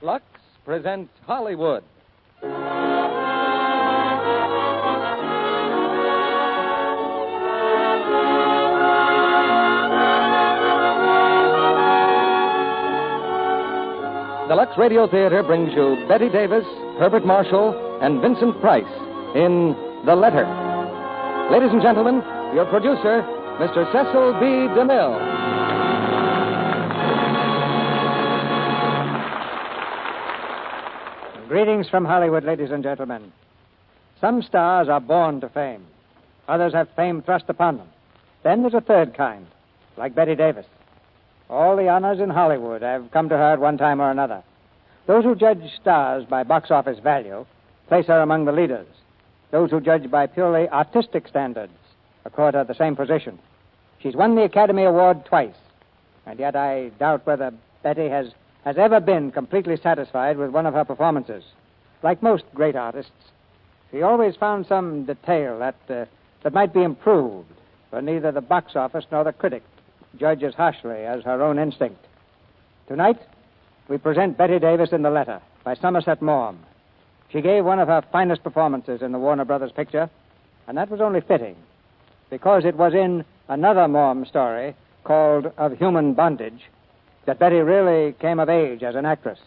Lux presents Hollywood. The Lux Radio Theater brings you Bette Davis, Herbert Marshall, and Vincent Price in The Letter. Ladies and gentlemen, your producer, Mr. Cecil B. DeMille. Greetings from Hollywood, ladies and gentlemen. Some stars are born to fame. Others have fame thrust upon them. Then there's a third kind, like Bette Davis. All the honors in Hollywood have come to her at one time or another. Those who judge stars by box office value place her among the leaders. Those who judge by purely artistic standards accord her the same position. She's won the Academy Award twice, and yet I doubt whether Bette has ever been completely satisfied with one of her performances. Like most great artists, she always found some detail that might be improved, but neither the box office nor the critic judge as harshly as her own instinct. Tonight, we present Bette Davis in The Letter by Somerset Maugham. She gave one of her finest performances in the Warner Brothers picture, and that was only fitting, because it was in another Maugham story called Of Human Bondage that Bette really came of age as an actress.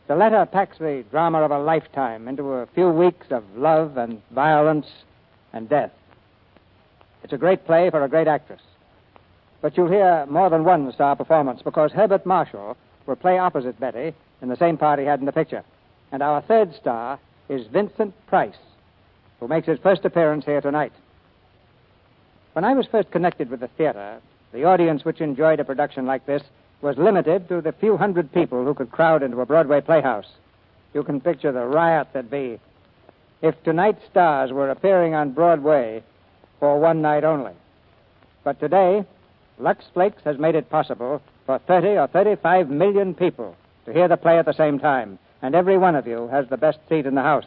The Letter packs the drama of a lifetime into a few weeks of love and violence and death. It's a great play for a great actress. But you'll hear more than one star performance, because Herbert Marshall will play opposite Bette in the same part he had in the picture. And our third star is Vincent Price, who makes his first appearance here tonight. When I was first connected with the theater, the audience which enjoyed a production like this was limited to the few hundred people who could crowd into a Broadway playhouse. You can picture the riot there'd be if tonight's stars were appearing on Broadway for one night only. But today, Lux Flakes has made it possible for 30 or 35 million people to hear the play at the same time, and every one of you has the best seat in the house.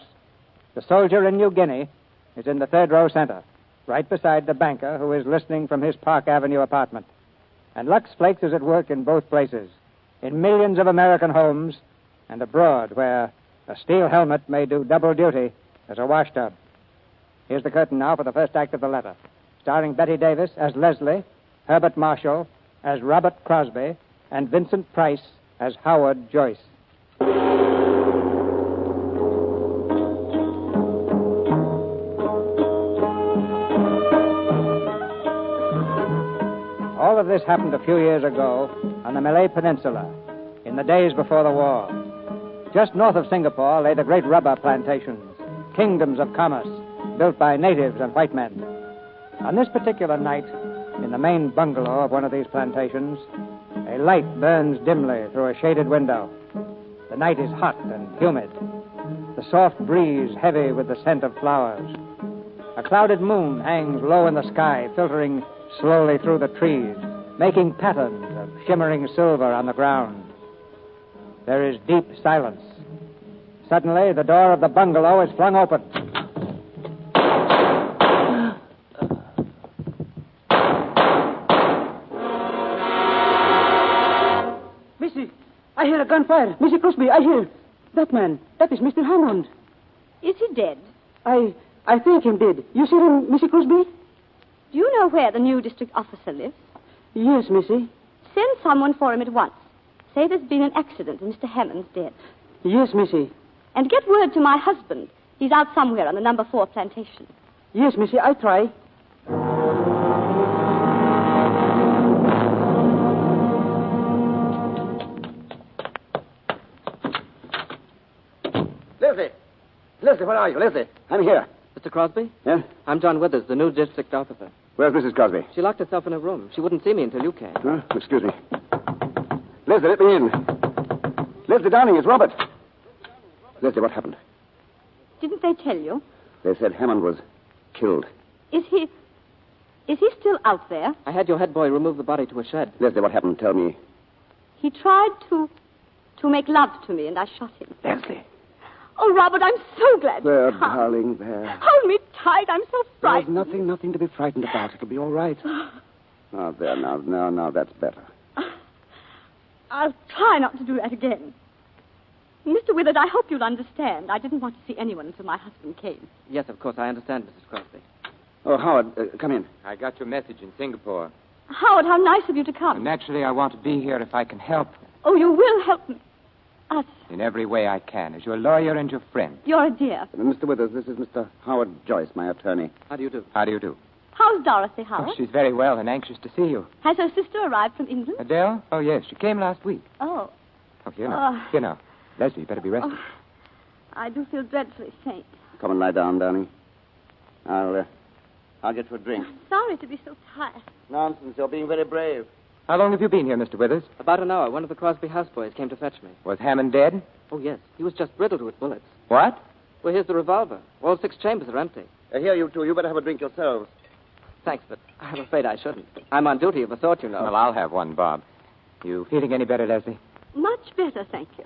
The soldier in New Guinea is in the third row center, right beside the banker who is listening from his Park Avenue apartment. And Lux Flakes is at work in both places, in millions of American homes and abroad, where a steel helmet may do double duty as a washtub. Here's the curtain now for the first act of The Letter, starring Bette Davis as Leslie, Herbert Marshall as Robert Crosby, and Vincent Price as Howard Joyce. All of this happened a few years ago on the Malay Peninsula, in the days before the war. Just north of Singapore lay the great rubber plantations, kingdoms of commerce, built by natives and white men. On this particular night, in the main bungalow of one of these plantations, a light burns dimly through a shaded window. The night is hot and humid, the soft breeze heavy with the scent of flowers. A clouded moon hangs low in the sky, filtering slowly through the trees, making patterns of shimmering silver on the ground. There is deep silence. Suddenly, the door of the bungalow is flung open. Missy, I hear a gunfire. Missy Crosby, I hear. That man, that is Mr. Hammond. Is he dead? I think him dead. You see him, Missy Crosby? Do you know where the new district officer lives? Yes, Missy. Send someone for him at once. Say there's been an accident and Mr. Hammond's dead. Yes, Missy. And get word to my husband. He's out somewhere on the number 4 plantation. Yes, Missy, I try. Leslie, where are you? Leslie, I'm here. Mr. Crosby? Yeah? I'm John Withers, the new district officer. Where's Mrs. Crosby? She locked herself in her room. She wouldn't see me until you came. Huh? Excuse me. Leslie, let me in. Leslie, darling, it's Robert. Leslie, what happened? Didn't they tell you? They said Hammond was killed. Is he still out there? I had your head boy remove the body to a shed. Leslie, what happened? Tell me. He tried to make love to me, and I shot him. Leslie. Oh, Robert, I'm so glad There, you come. darling, there. Hold me tight. I'm so frightened. There's nothing to be frightened about. It'll be all right. Oh, there, now, that's better. I'll try not to do that again. Mr. Withers, I hope you'll understand. I didn't want to see anyone until my husband came. Yes, of course, I understand, Mrs. Crosby. Oh, Howard, come in. I got your message in Singapore. Howard, how nice of you to come. Naturally, I want to be here if I can help. Oh, you will help me. Us. In every way I can, as your lawyer and your friend. You're a dear. Mr. Withers, this is Mr. Howard Joyce, my attorney. How do you do? How do you do? How's Dorothy, Howard? Oh, she's very well and anxious to see you. Has her sister arrived from England? Adele? Oh, yes. She came last week. Oh. Oh, here now. Here now. Leslie, you better be rested. Oh, I do feel dreadfully faint. Come and lie down, darling. I'll get you a drink. Sorry to be so tired. Nonsense. You're being very brave. How long have you been here, Mr. Withers? About an hour. One of the Crosby houseboys came to fetch me. Was Hammond dead? Oh, yes. He was just riddled with bullets. What? Well, here's the revolver. All 6 chambers are empty. Here, you two. You better have a drink yourselves. Thanks, but I'm afraid I shouldn't. I'm on duty of a sort, you know. Well, I'll have one, Bob. You feeling any better, Leslie? Much better, thank you.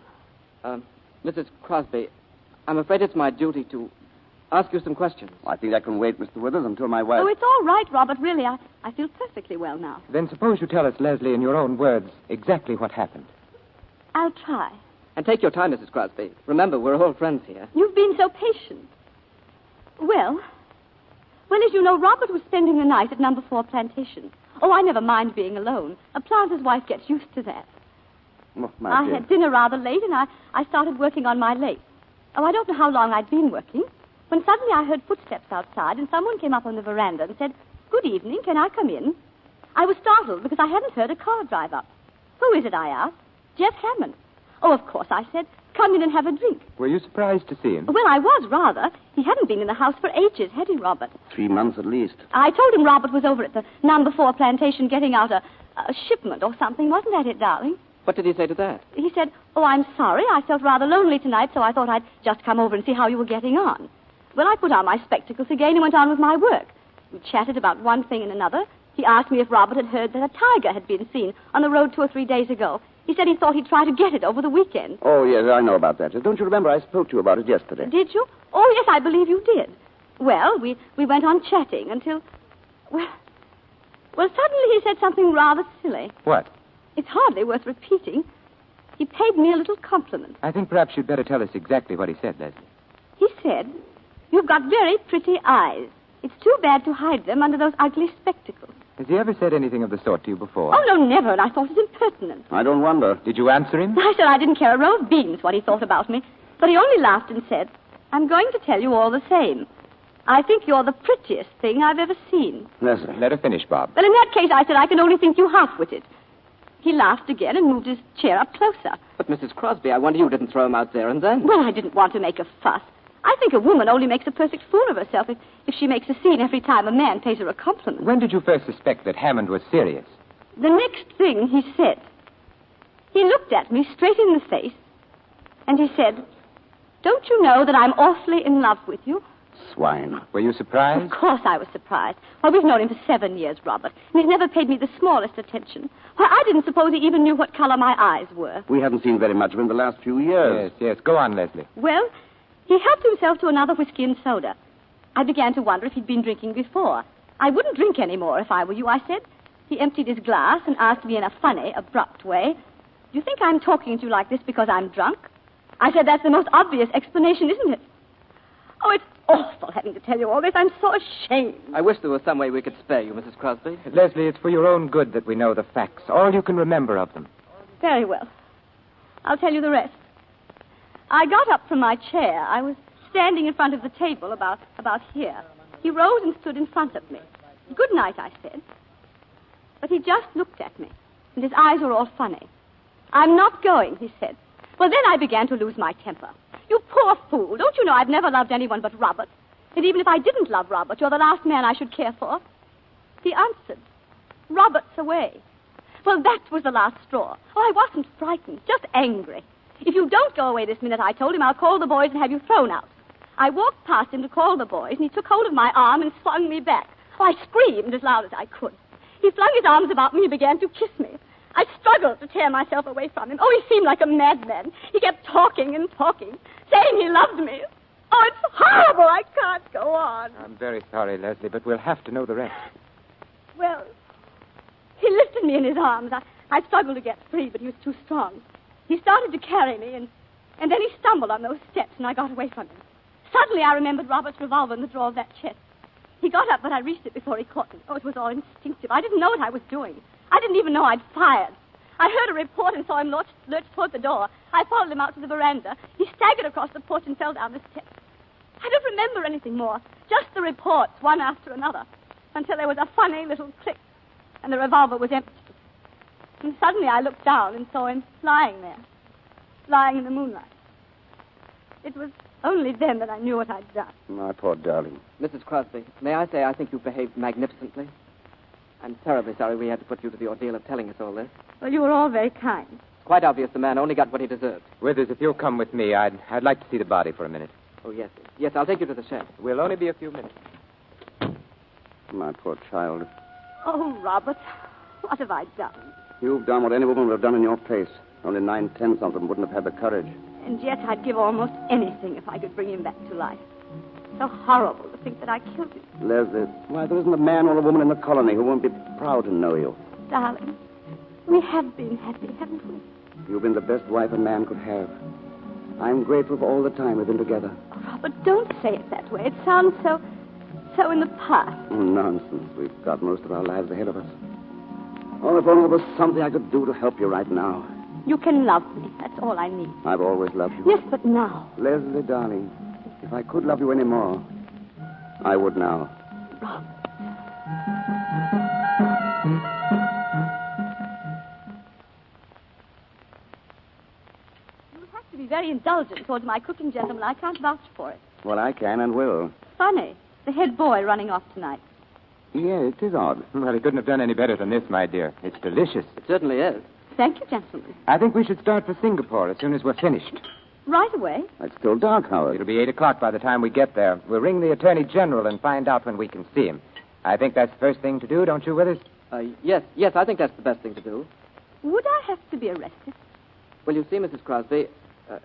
Mrs. Crosby, I'm afraid it's my duty to ask you some questions. I think I can wait, Mr. Withers, until my wife... Oh, it's all right, Robert. Really, I feel perfectly well now. Then suppose you tell us, Leslie, in your own words, exactly what happened. I'll try. And take your time, Mrs. Crosby. Remember, we're all friends here. You've been so patient. Well, as you know, Robert was spending the night at number 4 Plantation. Oh, I never mind being alone. A planter's wife gets used to that. Oh, my I dear. had dinner rather late, and I started working on my lace. Oh, I don't know how long I'd been working, when suddenly I heard footsteps outside, and someone came up on the veranda and said, "Good evening, can I come in?" I was startled because I hadn't heard a car drive up. "Who is it?" I asked. "Jeff Hammond." "Oh, of course," I said. "Come in and have a drink." Were you surprised to see him? Well, I was, rather. He hadn't been in the house for ages, had he, Robert? 3 months at least. I told him Robert was over at the number 4 Plantation getting out a shipment or something. Wasn't that it, darling? What did he say to that? He said, "Oh, I'm sorry. I felt rather lonely tonight, so I thought I'd just come over and see how you were getting on." Well, I put on my spectacles again and went on with my work. We chatted about one thing and another. He asked me if Robert had heard that a tiger had been seen on the road 2 or 3 days ago. He said he thought he'd try to get it over the weekend. Oh, yes, I know about that. Don't you remember I spoke to you about it yesterday? Did you? Oh, yes, I believe you did. Well, we went on chatting until... Well, suddenly he said something rather silly. What? It's hardly worth repeating. He paid me a little compliment. I think perhaps you'd better tell us exactly what he said, Leslie. He said, "You've got very pretty eyes. It's too bad to hide them under those ugly spectacles." Has he ever said anything of the sort to you before? Oh, no, never, and I thought it impertinent. I don't wonder. Did you answer him? I said I didn't care a row of beans what he thought about me, but he only laughed and said, "I'm going to tell you all the same. I think you're the prettiest thing I've ever seen." Leslie. Let her finish, Bob. Well, in that case, I said, "I can only think you half-witted." He laughed again and moved his chair up closer. But, Mrs. Crosby, I wonder you didn't throw him out there and then. Well, I didn't want to make a fuss. I think a woman only makes a perfect fool of herself if she makes a scene every time a man pays her a compliment. When did you first suspect that Hammond was serious? The next thing he said, he looked at me straight in the face, and he said, "Don't you know that I'm awfully in love with you?" Swine. Were you surprised? Of course I was surprised. Well, we've known him for 7 years, Robert, and he's never paid me the smallest attention. Why, I didn't suppose he even knew what color my eyes were. We haven't seen very much of him the last few years. Yes. Go on, Leslie. Well, he helped himself to another whiskey and soda. I began to wonder if he'd been drinking before. "I wouldn't drink any more if I were you," I said. He emptied his glass and asked me in a funny, abrupt way, "Do you think I'm talking to you like this because I'm drunk?" I said, "That's the most obvious explanation, isn't it?" Oh, it's awful having to tell you all this. I'm so ashamed. I wish there was some way we could spare you, Mrs. Crosby. Leslie, it's for your own good that we know the facts, all you can remember of them. Very well. I'll tell you the rest. I got up from my chair. I was standing in front of the table about here. He rose and stood in front of me. "Good night," I said. But he just looked at me, and his eyes were all funny. "I'm not going," he said. Well, then I began to lose my temper. "You poor fool. Don't you know I've never loved anyone but Robert? And even if I didn't love Robert, you're the last man I should care for." He answered, "Robert's away." Well, that was the last straw. Oh, I wasn't frightened, just angry. "If you don't go away this minute," I told him, "I'll call the boys and have you thrown out." I walked past him to call the boys, and he took hold of my arm and swung me back. Oh, I screamed as loud as I could. He flung his arms about me and began to kiss me. I struggled to tear myself away from him. Oh, he seemed like a madman. He kept talking and talking, saying he loved me. Oh, it's horrible. I can't go on. I'm very sorry, Leslie, but we'll have to know the rest. Well, he lifted me in his arms. I struggled to get free, but he was too strong. He started to carry me, and And then he stumbled on those steps, and I got away from him. Suddenly, I remembered Robert's revolver in the drawer of that chest. He got up, but I reached it before he caught me. Oh, it was all instinctive. I didn't know what I was doing. I didn't even know I'd fired. I heard a report and saw him lurch toward the door. I followed him out to the veranda. He staggered across the porch and fell down the steps. I don't remember anything more, just the reports, one after another, until there was a funny little click, and the revolver was empty. And suddenly I looked down and saw him lying there, lying in the moonlight. It was only then that I knew what I'd done. My poor darling. Mrs. Crosby, may I say I think you behaved magnificently? I'm terribly sorry we had to put you to the ordeal of telling us all this. Well, you were all very kind. It's quite obvious the man only got what he deserved. Withers, if you'll come with me, I'd like to see the body for a minute. Oh, yes. Yes, I'll take you to the shed. We'll only be a few minutes. My poor child. Oh, Robert, what have I done? You've done what any woman would have done in your place. Only 9/10 of them wouldn't have had the courage. And yet I'd give almost anything if I could bring him back to life. So horrible to think that I killed him. Leslie, why, there isn't a man or a woman in the colony who won't be proud to know you. Darling, we have been happy, haven't we? You've been the best wife a man could have. I'm grateful for all the time we've been together. Oh, Robert, don't say it that way. It sounds so in the past. Oh, nonsense. We've got most of our lives ahead of us. Oh, if only there was something I could do to help you right now. You can love me. That's all I need. I've always loved you. Yes, but now. Leslie, darling, if I could love you any more, I would now. Robert. You have to be very indulgent towards my cooking, gentlemen. I can't vouch for it. Well, I can and will. Funny. The head boy running off tonight. Yeah, it is odd. Well, he couldn't have done any better than this, my dear. It's delicious. It certainly is. Thank you, gentlemen. I think we should start for Singapore as soon as we're finished. Right away. It's still dark, Howard. It'll be 8 o'clock by the time we get there. We'll ring the Attorney General and find out when we can see him. I think that's the first thing to do, don't you, Withers? Yes, I think that's the best thing to do. Would I have to be arrested? Well, you see, Mrs. Crosby,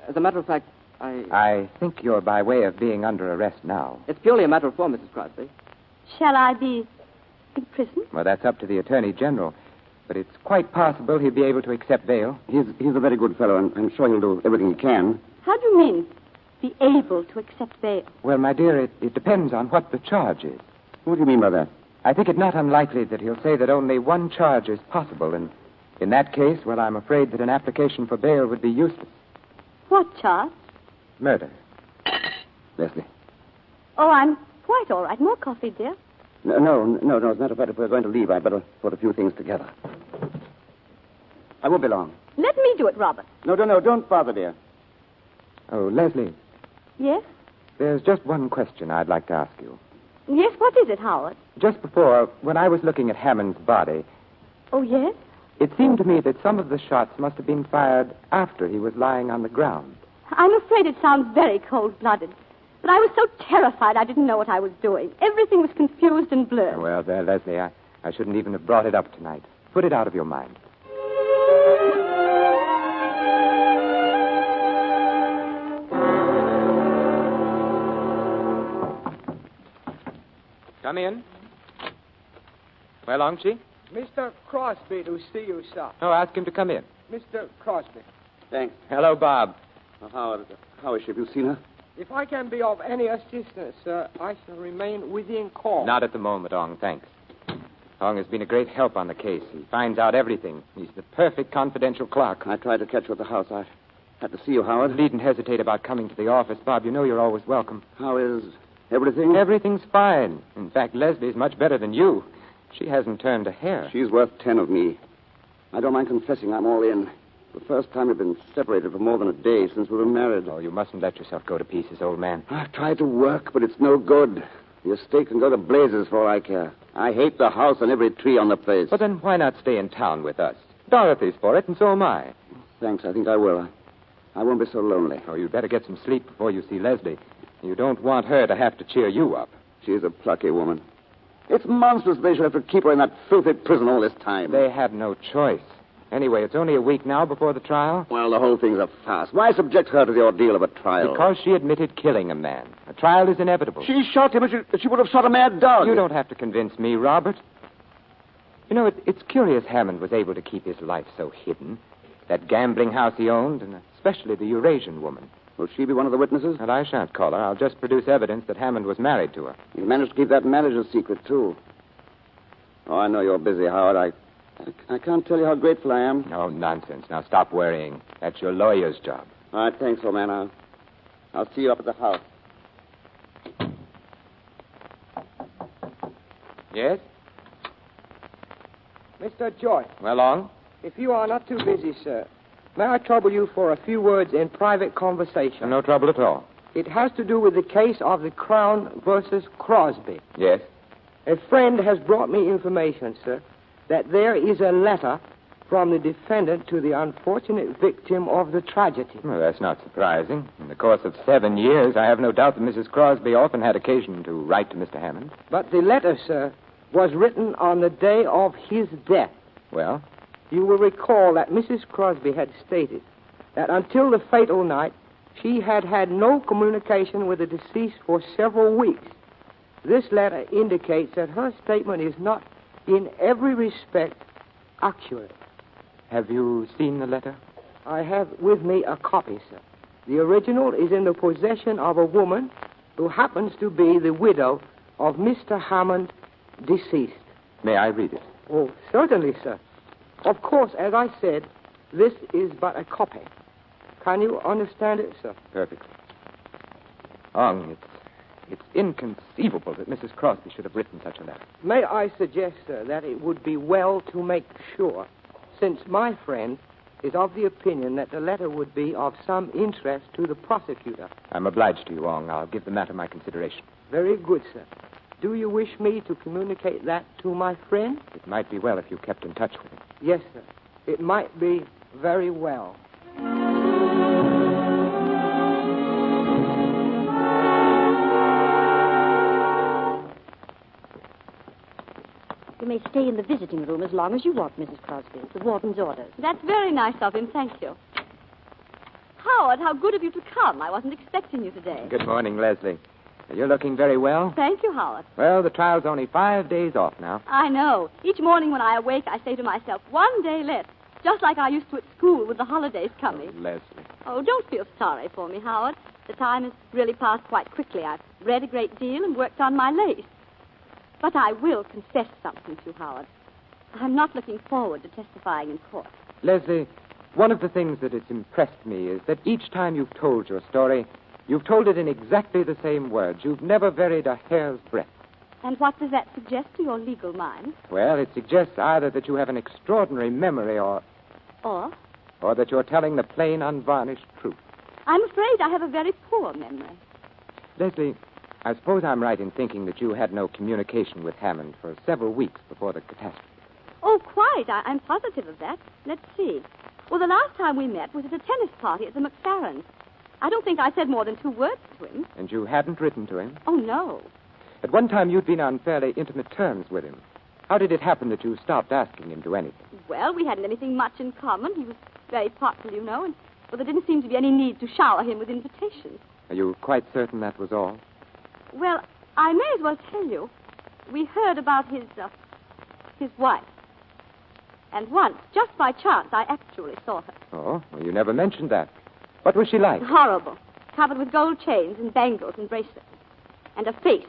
as a matter of fact, I think you're by way of being under arrest now. It's purely a matter of form, Mrs. Crosby. Shall I be in prison? Well, that's up to the Attorney General. But it's quite possible he'll be able to accept bail. He's a very good fellow, and I'm sure he'll do everything he can. How do you mean, be able to accept bail? Well, my dear, it depends on what the charge is. What do you mean by that? I think it not unlikely that he'll say that only one charge is possible, and in that case, well, I'm afraid that an application for bail would be useless. What charge? Murder. Leslie. Oh, I'm quite all right. More coffee, dear. No. As a matter of fact, if we're going to leave, I'd better put a few things together. I won't be long. Let me do it, Robert. No, don't bother, dear. Oh, Leslie, Yes? there's just one question I'd like to ask you. Yes, what is it, Howard? Just before, when I was looking at Hammond's body, Oh, yes? it seemed to me that some of the shots must have been fired after he was lying on the ground. I'm afraid it sounds very cold-blooded. But I was so terrified I didn't know what I was doing. Everything was confused and blurred. Well, there, Leslie, I shouldn't even have brought it up tonight. Put it out of your mind. Come in. Well, Longchi? Mr. Crosby to see you, sir. Oh, ask him to come in. Mr. Crosby, Thanks. Hello, Bob. How is she? Have you seen her? if I can be of any assistance, sir, I shall remain within call. Not at the moment, Ong, thanks. Ong has been a great help on the case. He finds out everything. He's the perfect confidential clerk. I tried to catch you at the house. I had to see you, Howard. Needn't hesitate about coming to the office, Bob. You know you're always welcome. How is everything? Everything's fine. In fact, Leslie's much better than you. She hasn't turned a hair. She's worth 10 of me. I don't mind confessing I'm all in. The first time we've been separated for more than a day since we were married. Oh, you mustn't let yourself go to pieces, old man. I've tried to work, but it's no good. The estate can go to blazes for all I care. I hate the house and every tree on the place. But then why not stay in town with us? Dorothy's for it, and so am I. Thanks, I think I will. I won't be so lonely. Oh, you'd better get some sleep before you see Leslie. You don't want her to have to cheer you up. She's a plucky woman. It's monstrous they should have to keep her in that filthy prison all this time. They have no choice. Anyway, it's only a week now before the trial. Well, the whole thing's a farce. Why subject her to the ordeal of a trial? Because she admitted killing a man. A trial is inevitable. She shot him as she would have shot a mad dog. You don't have to convince me, Robert. You know, it's curious Hammond was able to keep his life so hidden. that gambling house he owned, and especially the Eurasian woman. Will she be one of the witnesses? Well, I shan't call her. I'll just produce evidence that Hammond was married to her. You managed to keep that marriage a secret, too. Oh, I know you're busy, Howard. I can't tell you how grateful I am. No nonsense. Now stop worrying. That's your lawyer's job. All right, thanks, old man. I'll see you up at the house. Yes? Mr. Joy, Well, Long? if you are not too busy, sir, may I trouble you for a few words in private conversation? No trouble at all. It has to do with the case of the Crown versus Crosby. Yes? A friend has brought me information, sir, that there is a letter from the defendant to the unfortunate victim of the tragedy. Well, that's not surprising. In the course of 7 years, I have no doubt that Mrs. Crosby often had occasion to write to Mr. Hammond. But the letter, sir, was written on the day of his death. Well? You will recall that Mrs. Crosby had stated that until the fatal night, she had had no communication with the deceased for several weeks. This letter indicates that her statement is not, in every respect, accurate. Have you seen the letter? I have with me a copy, sir. The original is in the possession of a woman who happens to be the widow of Mr. Hammond, deceased. May I read it? Oh, certainly, sir. Of course, as I said, this is but a copy. Can you understand it, sir? Perfectly. Ong, it's inconceivable that Mrs. Crosby should have written such a letter. May I suggest, sir, that it would be well to make sure, since my friend is of the opinion that the letter would be of some interest to the prosecutor. I'm obliged to you, Ong. I'll give the matter my consideration. Very good, sir. Do you wish me to communicate that to my friend? It might be well if you kept in touch with him. Yes, sir. It might be very well. You may stay in the visiting room as long as you want, Mrs. Crosby. It's the warden's orders. That's very nice of him, thank you. Howard, how good of you to come. I wasn't expecting you today. Good morning, Leslie. You're looking very well. Thank you, Howard. Well, the trial's only 5 days off now. I know. Each morning when I awake, I say to myself, 1 day less. Just like I used to at school with the holidays coming. Oh, Leslie. Oh, don't feel sorry for me, Howard. The time has really passed quite quickly. I've read a great deal and worked on my lace. But I will confess something to you, Howard. I'm not looking forward to testifying in court. Leslie, one of the things that has impressed me is that each time you've told your story, you've told it in exactly the same words. You've never varied a hair's breadth. And what does that suggest to your legal mind? Well, it suggests either that you have an extraordinary memory or that you're telling the plain, unvarnished truth. I'm afraid I have a very poor memory. Leslie, I suppose I'm right in thinking that you had no communication with Hammond for several weeks before the catastrophe. Oh, quite. I'm positive of that. Let's see. Well, the last time we met was at a tennis party at the McFarrans. I don't think I said more than 2 words to him. And you hadn't written to him? Oh, no. At one time, you'd been on fairly intimate terms with him. How did it happen that you stopped asking him to anything? Well, we hadn't anything much in common. He was very popular, you know, and there didn't seem to be any need to shower him with invitations. Are you quite certain that was all? Well, I may as well tell you. We heard about his wife. And once, just by chance, I actually saw her. Oh, well, you never mentioned that. What was she like? Horrible. Covered with gold chains and bangles and bracelets. And a face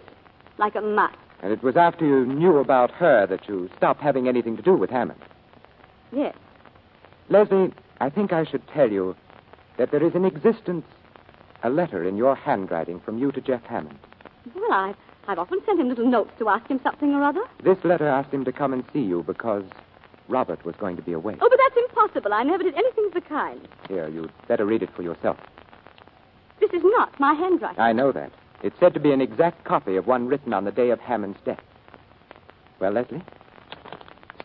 like a mask. And it was after you knew about her that you stopped having anything to do with Hammond. Yes. Leslie, I think I should tell you that there is in existence a letter in your handwriting from you to Jeff Hammond. Well, I've often sent him little notes to ask him something or other. This letter asked him to come and see you because Robert was going to be away. Oh, but that's impossible. I never did anything of the kind. Here, you'd better read it for yourself. This is not my handwriting. I know that. It's said to be an exact copy of one written on the day of Hammond's death. Well, Leslie?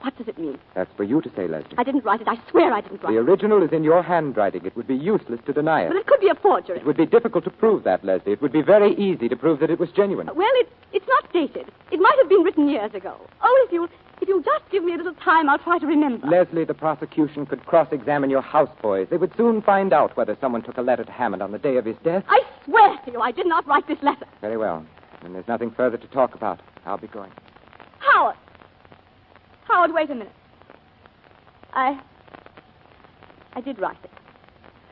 What does it mean? That's for you to say, Leslie. I didn't write it. I swear I didn't write The it. original is in your handwriting. It would be useless to deny it. But it could be a forgery. It would be difficult to prove that, Leslie. It would be very easy to prove that it was genuine. Well, it's not dated. It might have been written years ago. Oh, if you'll just give me a little time, I'll try to remember. Leslie, the prosecution could cross-examine your houseboys. They would soon find out whether someone took a letter to Hammond on the day of his death. I swear to you, I did not write this letter. Very well. Then there's nothing further to talk about. I'll be going. Howard, wait a minute. I I did write it.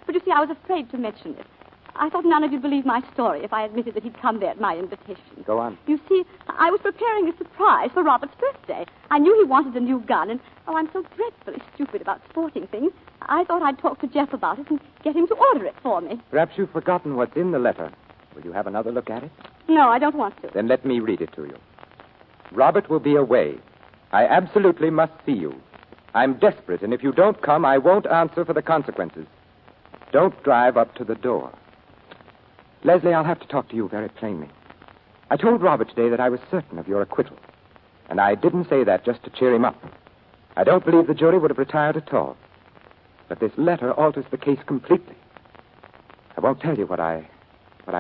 But you see, I was afraid to mention it. I thought none of you'd believe my story if I admitted that he'd come there at my invitation. Go on. You see, I was preparing a surprise for Robert's birthday. I knew he wanted a new gun, and, I'm so dreadfully stupid about sporting things. I thought I'd talk to Jeff about it and get him to order it for me. Perhaps you've forgotten what's in the letter. Will you have another look at it? No, I don't want to. Then let me read it to you. Robert will be away. I absolutely must see you. I'm desperate, and if you don't come, I won't answer for the consequences. Don't drive up to the door. Leslie, I'll have to talk to you very plainly. I told Robert today that I was certain of your acquittal. And I didn't say that just to cheer him up. I don't believe the jury would have retired at all. But this letter alters the case completely. I won't tell you what I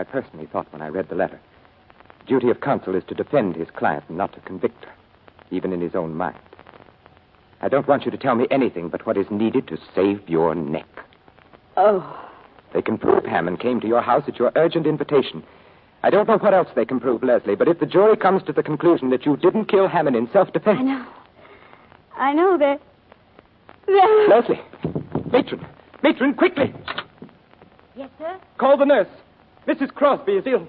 personally thought when I read the letter. The duty of counsel is to defend his client and not to convict her, even in his own mind. I don't want you to tell me anything but what is needed to save your neck. Oh. They can prove Hammond came to your house at your urgent invitation. I don't know what else they can prove, Leslie, but if the jury comes to the conclusion that you didn't kill Hammond in self-defense... I know they're... Leslie! Matron, quickly! Yes, sir? Call the nurse. Mrs. Crosby is ill.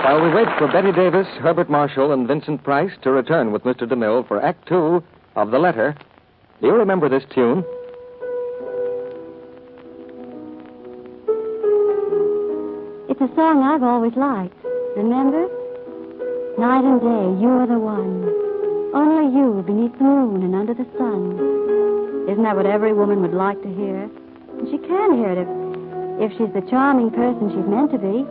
While we wait for Betty Davis, Herbert Marshall, and Vincent Price to return with Mr. DeMille for Act 2 of The Letter, do you remember this tune? It's a song I've always liked. Remember? Night and day, you are the one. Only you beneath the moon and under the sun. Isn't that what every woman would like to hear? And she can hear it if she's the charming person she's meant to be.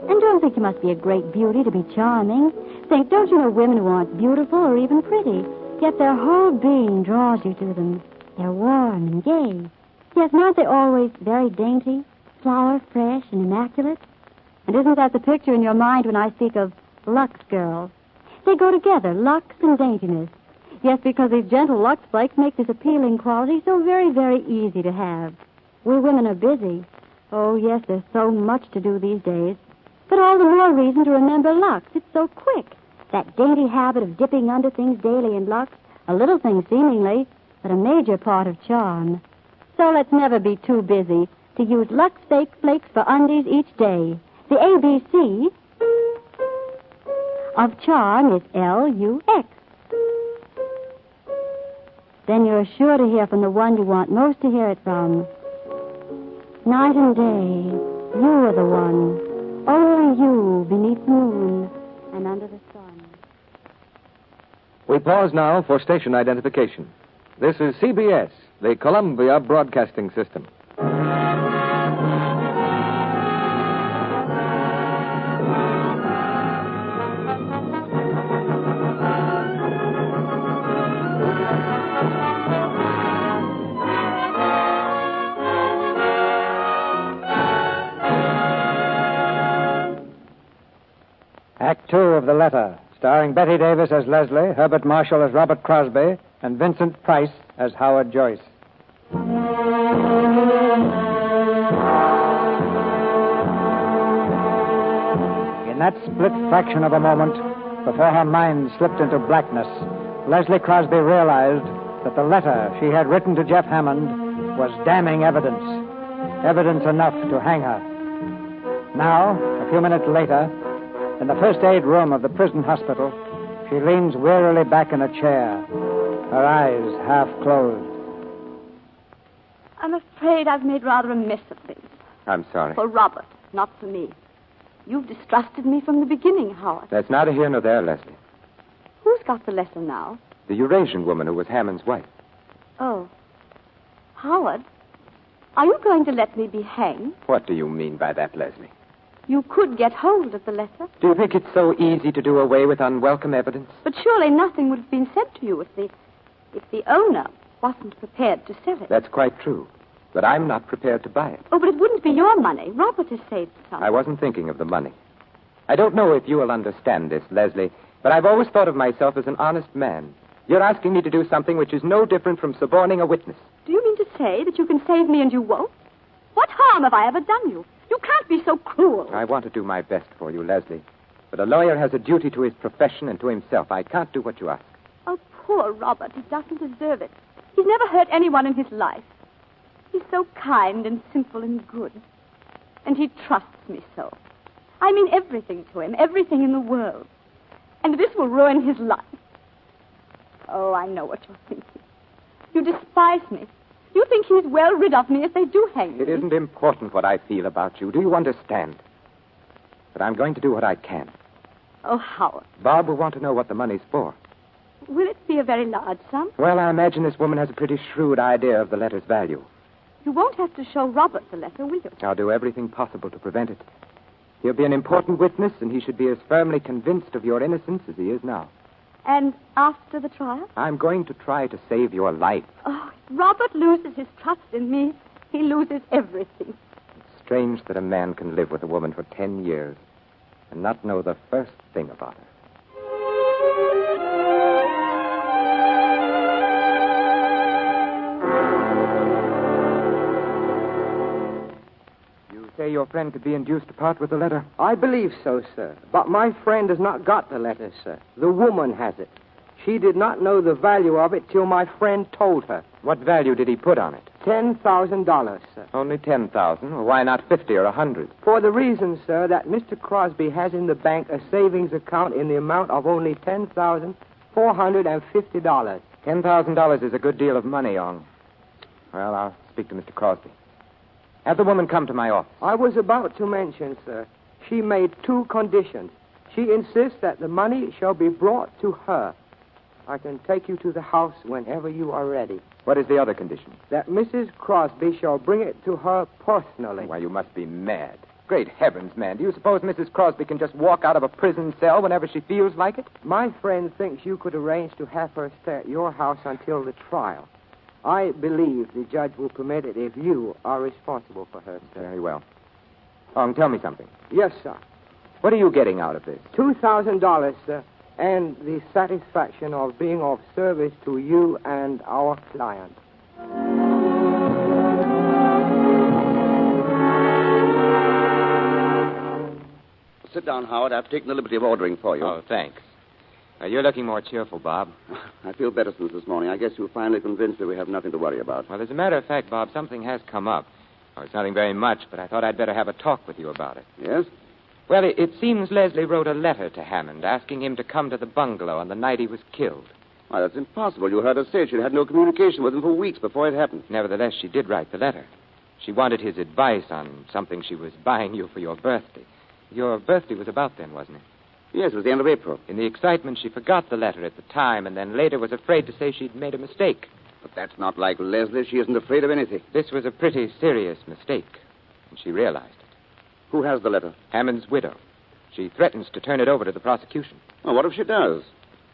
And don't think you must be a great beauty to be charming. Think, don't you know women who aren't beautiful or even pretty, yet their whole being draws you to them. They're warm and gay. Yes, and aren't they always very dainty, flower fresh and immaculate? And isn't that the picture in your mind when I speak of LUX girls? They go together, LUX and daintiness. Yes, because these gentle LUX flakes make this appealing quality so very, very easy to have. We women are busy. Oh, yes, there's so much to do these days. But all the more reason to remember LUX. It's so quick. That dainty habit of dipping under things daily in LUX, a little thing seemingly, but a major part of charm. So let's never be too busy to use LUX fake flakes for undies each day. The ABC of charm is LUX. Then you're sure to hear from the one you want most to hear it from. Night and day, you are the one. Only you beneath the moon and under the sun. We pause now for station identification. This is CBS, the Columbia Broadcasting System. Act 2 of The Letter, starring Betty Davis as Leslie, Herbert Marshall as Robert Crosby, and Vincent Price as Howard Joyce. In that split fraction of a moment, before her mind slipped into blackness, Leslie Crosby realized that the letter she had written to Jeff Hammond was damning evidence. Evidence enough to hang her. Now, a few minutes later, in the first aid room of the prison hospital, she leans wearily back in a chair, her eyes half closed. I'm afraid I've made rather a mess of things. I'm sorry. For Robert, not for me. You've distrusted me from the beginning, Howard. That's neither here nor there, Leslie. Who's got the letter now? The Eurasian woman who was Hammond's wife. Oh. Howard, are you going to let me be hanged? What do you mean by that, Leslie? You could get hold of the letter. Do you think it's so easy to do away with unwelcome evidence? But surely nothing would have been said to you if the owner wasn't prepared to sell it. That's quite true. But I'm not prepared to buy it. Oh, but it wouldn't be your money. Robert has saved some. I wasn't thinking of the money. I don't know if you will understand this, Leslie, but I've always thought of myself as an honest man. You're asking me to do something which is no different from suborning a witness. Do you mean to say that you can save me and you won't? What harm have I ever done you? You can't be so cruel. I want to do my best for you, Leslie. But a lawyer has a duty to his profession and to himself. I can't do what you ask. Oh, poor Robert. He doesn't deserve it. He's never hurt anyone in his life. He's so kind and simple and good. And he trusts me so. I mean everything to him, everything in the world. And this will ruin his life. Oh, I know what you're thinking. You despise me. You think he's well rid of me if they do hang me. It isn't important what I feel about you. Do you understand? But I'm going to do what I can. Oh, Howard. Bob will want to know what the money's for. Will it be a very large sum? Well, I imagine this woman has a pretty shrewd idea of the letter's value. You won't have to show Robert the letter, will you? I'll do everything possible to prevent it. He'll be an important witness, and he should be as firmly convinced of your innocence as he is now. And after the trial? I'm going to try to save your life. Oh, if Robert loses his trust in me, he loses everything. It's strange that a man can live with a woman for 10 years and not know the first thing about her. You say your friend could be induced to part with the letter? I believe so, sir. But my friend has not got the letter, sir. The woman has it. She did not know the value of it till my friend told her. What value did he put on it? $10,000, sir. Only 10,000? Well, why not 50 or 100? For the reason, sir, that Mr. Crosby has in the bank a savings account in the amount of only $10,450. $10,000 is a good deal of money, Ong. Well, I'll speak to Mr. Crosby. Have the woman come to my office. I was about to mention, sir, she made 2 conditions. She insists that the money shall be brought to her. I can take you to the house whenever you are ready. What is the other condition? That Mrs. Crosby shall bring it to her personally. Why, you must be mad. Great heavens, man. Do you suppose Mrs. Crosby can just walk out of a prison cell whenever she feels like it? My friend thinks you could arrange to have her stay at your house until the trial. I believe the judge will permit it if you are responsible for her. Very well. Ong, tell me something. Yes, sir. What are you getting out of this? $2,000, sir, and the satisfaction of being of service to you and our client. Sit down, Howard. I've taken the liberty of ordering for you. Oh, thanks. You're looking more cheerful, Bob. I feel better since this morning. I guess you're finally convinced that we have nothing to worry about. Well, as a matter of fact, Bob, something has come up. Oh, it's nothing very much, but I thought I'd better have a talk with you about it. Yes? Well, it seems Leslie wrote a letter to Hammond asking him to come to the bungalow on the night he was killed. Why, that's impossible. You heard her say she'd had no communication with him for weeks before it happened. Nevertheless, she did write the letter. She wanted his advice on something she was buying you for your birthday. Your birthday was about then, wasn't it? Yes, it was the end of April. In the excitement, she forgot the letter at the time and then later was afraid to say she'd made a mistake. But that's not like Leslie. She isn't afraid of anything. This was a pretty serious mistake, and she realized it. Who has the letter? Hammond's widow. She threatens to turn it over to the prosecution. Well, what if she does?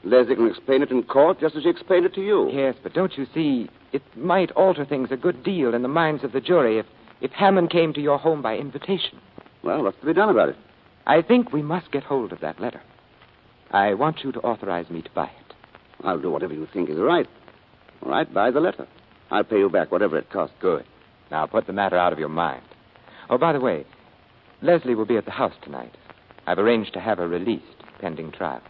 Leslie can explain it in court just as she explained it to you. Yes, but don't you see, it might alter things a good deal in the minds of the jury if Hammond came to your home by invitation. Well, what's to be done about it? I think we must get hold of that letter. I want you to authorize me to buy it. I'll do whatever you think is right. All right, buy the letter. I'll pay you back whatever it costs. Good. Now put the matter out of your mind. Oh, by the way, Leslie will be at the house tonight. I've arranged to have her released pending trial.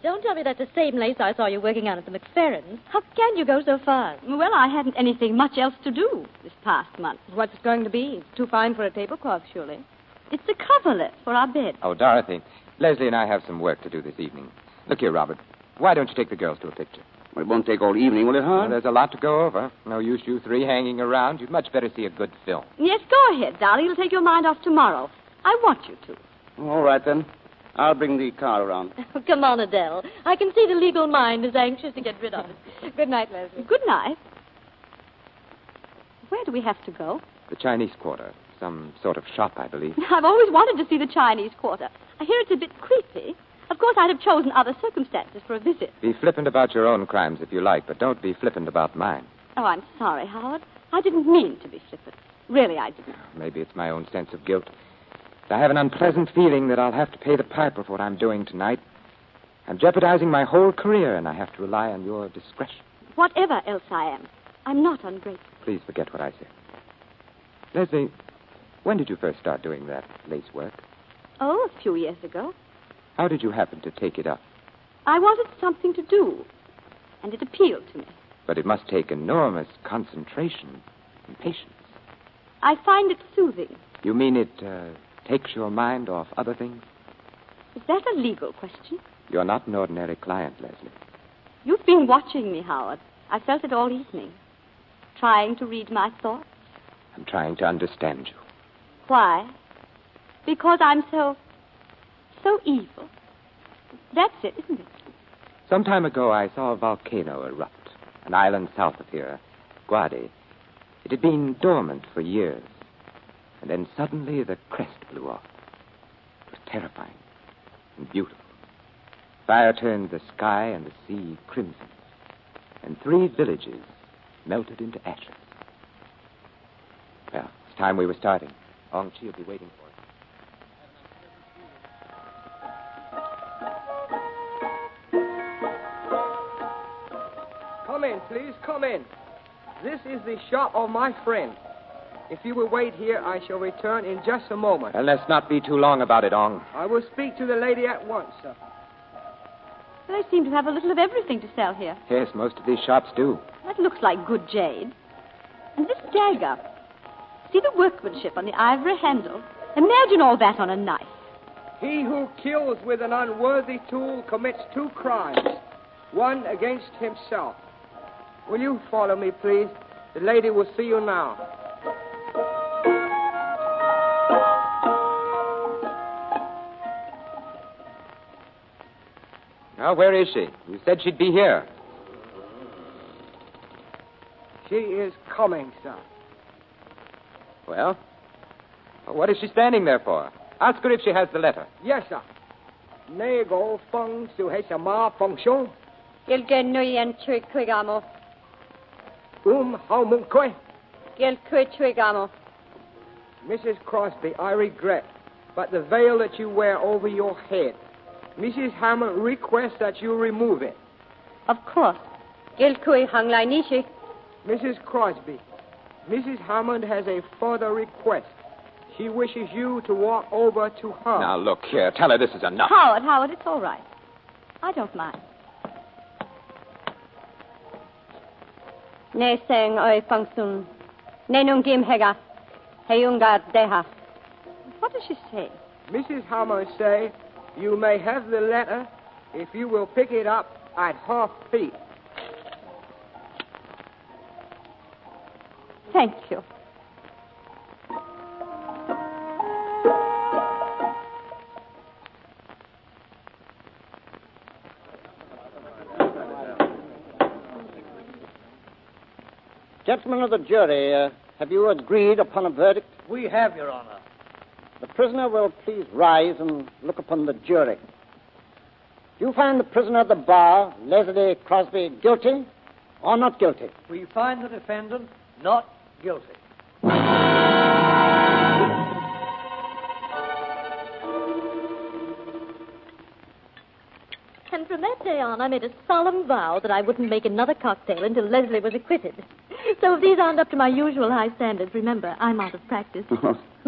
Don't tell me that's the same lace I saw you working on at the McFerrins. How can you go so fast? Well, I hadn't anything much else to do this past month. What's it going to be? It's too fine for a tablecloth, surely. It's the coverlet for our bed. Oh, Dorothy, Leslie and I have some work to do this evening. Look here, Robert. Why don't you take the girls to a picture? Well, it won't take all evening, will it, Howard? Well, there's a lot to go over. No use you three hanging around. You'd much better see a good film. Yes, go ahead, darling. It'll take your mind off tomorrow. I want you to. All right, then. I'll bring the car around. Oh, come on, Adele. I can see the legal mind is anxious to get rid of it. Good night, Leslie. Good night. Where do we have to go? The Chinese Quarter. Some sort of shop, I believe. I've always wanted to see the Chinese Quarter. I hear it's a bit creepy. Of course, I'd have chosen other circumstances for a visit. Be flippant about your own crimes if you like, but don't be flippant about mine. Oh, I'm sorry, Howard. I didn't mean to be flippant. Really, I didn't. Maybe it's my own sense of guilt. I have an unpleasant feeling that I'll have to pay the piper for what I'm doing tonight. I'm jeopardizing my whole career, and I have to rely on your discretion. Whatever else I am, I'm not ungrateful. Please forget what I said. Leslie, when did you first start doing that lace work? Oh, a few years ago. How did you happen to take it up? I wanted something to do, and it appealed to me. But it must take enormous concentration and patience. I find it soothing. You mean it takes your mind off other things? Is that a legal question? You're not an ordinary client, Leslie. You've been watching me, Howard. I felt it all evening. Trying to read my thoughts. I'm trying to understand you. Why? Because I'm so evil. That's it, isn't it? Some time ago, I saw a volcano erupt. An island south of here, Guadi. It had been dormant for years. And then suddenly the crest blew off. It was terrifying and beautiful. Fire turned the sky and the sea crimson. And 3 villages melted into ashes. Well, it's time we were starting. Ong Chi will be waiting for us. Come in, please, come in. This is the shop of my friend. If you will wait here, I shall return in just a moment. And let's not be too long about it, Ong. I will speak to the lady at once, sir. They seem to have a little of everything to sell here. Yes, most of these shops do. That looks like good jade. And this dagger. See the workmanship on the ivory handle? Imagine all that on a knife. He who kills with an unworthy tool commits 2 crimes, one against himself. Will you follow me, please? The lady will see you now. Now, where is she? You said she'd be here. She is coming, sir. Well, what is she standing there for? Ask her if she has the letter. Yes, sir. 那個風是係什麼風霜？叫佢女人吹佢㗎麼？好唔該。叫佢吹㗎麼？ Mrs. Crosby, I regret, but the veil that you wear over your head, Mrs. Hammond requests that you remove it. Of course. 叫佢行嚟呢處。 Mrs. Crosby, Mrs. Hammond has a further request. She wishes you to walk over to her. Now, look here. Tell her this is enough. Howard, it's all right. I don't mind. Ne sang oi fangsun. Ne nung dim hega. Heyunga deha. What does she say? Mrs. Hammond say you may have the letter if you will pick it up at her feet. Thank you. Gentlemen of the jury, have you agreed upon a verdict? We have, Your Honor. The prisoner will please rise and look upon the jury. Do you find the prisoner at the bar, Leslie Crosby, guilty or not guilty? We find the defendant not guilty. And from that day on, I made a solemn vow that I wouldn't make another cocktail until Leslie was acquitted. So if these aren't up to my usual high standards, remember, I'm out of practice.